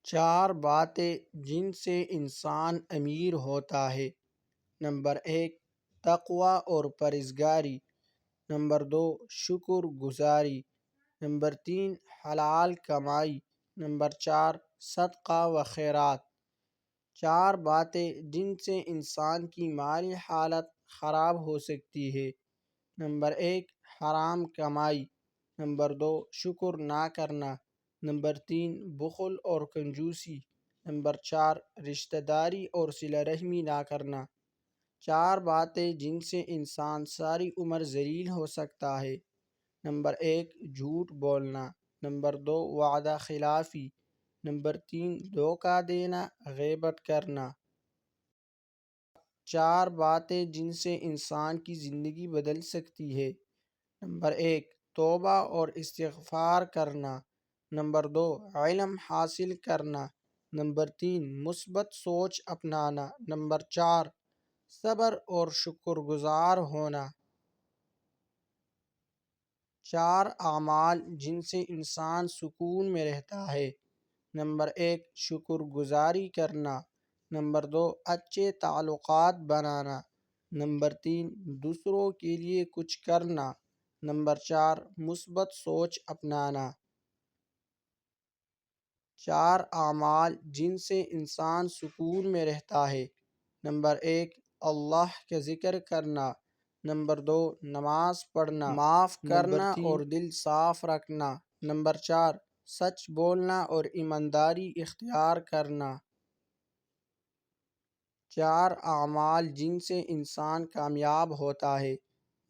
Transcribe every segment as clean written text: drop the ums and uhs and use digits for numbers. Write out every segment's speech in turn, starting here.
چار باتیں جن سے انسان امیر ہوتا ہے۔ نمبر 1، تقوی اور پرہیزگاری۔ نمبر 2، شکر گزاری۔ نمبر 3، حلال کمائی۔ نمبر 4، صدقہ و خیرات۔ چار باتیں جن سے انسان کی مالی حالت خراب ہو سکتی ہے۔ نمبر 1، حرام کمائی۔ نمبر 2، شکر نہ کرنا۔ نمبر 3، بخل اور کنجوسی۔ نمبر 4، رشتہ داری اور صلہ رحمی نہ کرنا۔ چار باتیں جن سے انسان ساری عمر ذلیل ہو سکتا ہے۔ نمبر 1، جھوٹ بولنا۔ نمبر 2، وعدہ خلافی۔ نمبر 3، دھوکہ دینا، غیبت کرنا۔ چار باتیں جن سے انسان کی زندگی بدل سکتی ہے۔ نمبر 1، توبہ اور استغفار کرنا۔ نمبر 2، علم حاصل کرنا۔ نمبر 3، مثبت سوچ اپنانا۔ نمبر 4، صبر اور شکر گزار ہونا۔ چار اعمال جن سے انسان سکون میں رہتا ہے۔ نمبر 1، شکر گزاری کرنا۔ نمبر 2، اچھے تعلقات بنانا۔ نمبر 3، دوسروں کے لیے کچھ کرنا۔ نمبر 4، مثبت سوچ اپنانا۔ چار اعمال جن سے انسان سکون میں رہتا ہے۔ نمبر 1، اللہ کا ذکر کرنا۔ نمبر 2، نماز پڑھنا، معاف کرنا اور دل صاف رکھنا۔ نمبر 4، سچ بولنا اور ایمانداری اختیار کرنا۔ چار اعمال جن سے انسان کامیاب ہوتا ہے۔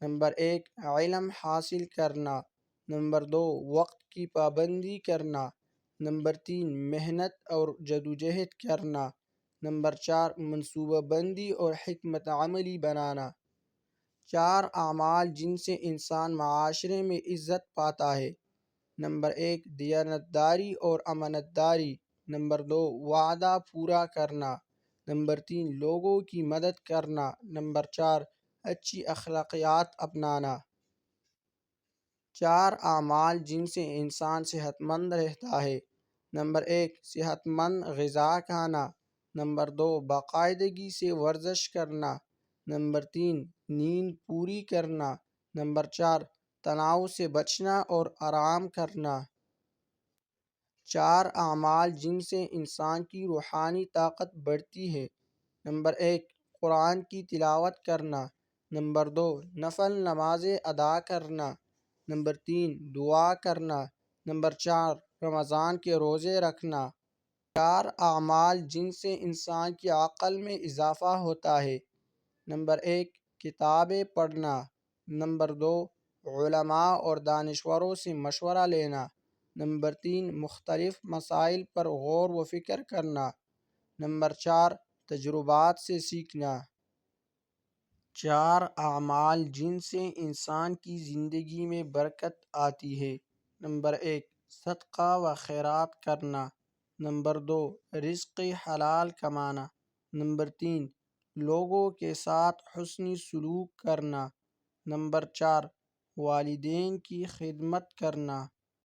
نمبر 1، علم حاصل کرنا۔ نمبر 2، وقت کی پابندی کرنا۔ نمبر 3، محنت اور جدوجہد کرنا۔ نمبر 4، منصوبہ بندی اور حکمت عملی بنانا۔ چار اعمال جن سے انسان معاشرے میں عزت پاتا ہے۔ نمبر 1، دیانتداری اور امانت داری۔ نمبر 2، وعدہ پورا کرنا۔ نمبر 3، لوگوں کی مدد کرنا۔ نمبر 4، اچھی اخلاقیات اپنانا۔ چار اعمال جن سے انسان صحت مند رہتا ہے۔ نمبر 1، صحت مند غذا کھانا۔ نمبر 2، باقاعدگی سے ورزش کرنا۔ نمبر 3، نیند پوری کرنا۔ نمبر 4، تناؤ سے بچنا اور آرام کرنا۔ چار اعمال جن سے انسان کی روحانی طاقت بڑھتی ہے۔ نمبر 1، قرآن کی تلاوت کرنا۔ نمبر 2، نفل نمازیں ادا کرنا۔ نمبر 3، دعا کرنا۔ نمبر 4، رمضان کے روزے رکھنا۔ چار اعمال جن سے انسان کی عقل میں اضافہ ہوتا ہے۔ نمبر 1، کتابیں پڑھنا۔ نمبر 2، علماء اور دانشوروں سے مشورہ لینا۔ نمبر 3، مختلف مسائل پر غور و فکر کرنا۔ نمبر 4، تجربات سے سیکھنا۔ چار اعمال جن سے انسان کی زندگی میں برکت آتی ہے۔ نمبر 1، صدقہ و خیرات کرنا۔ نمبر 2، رزق حلال کمانا۔ نمبر 3، لوگوں کے ساتھ حسن سلوک کرنا۔ نمبر 4، والدین کی خدمت کرنا۔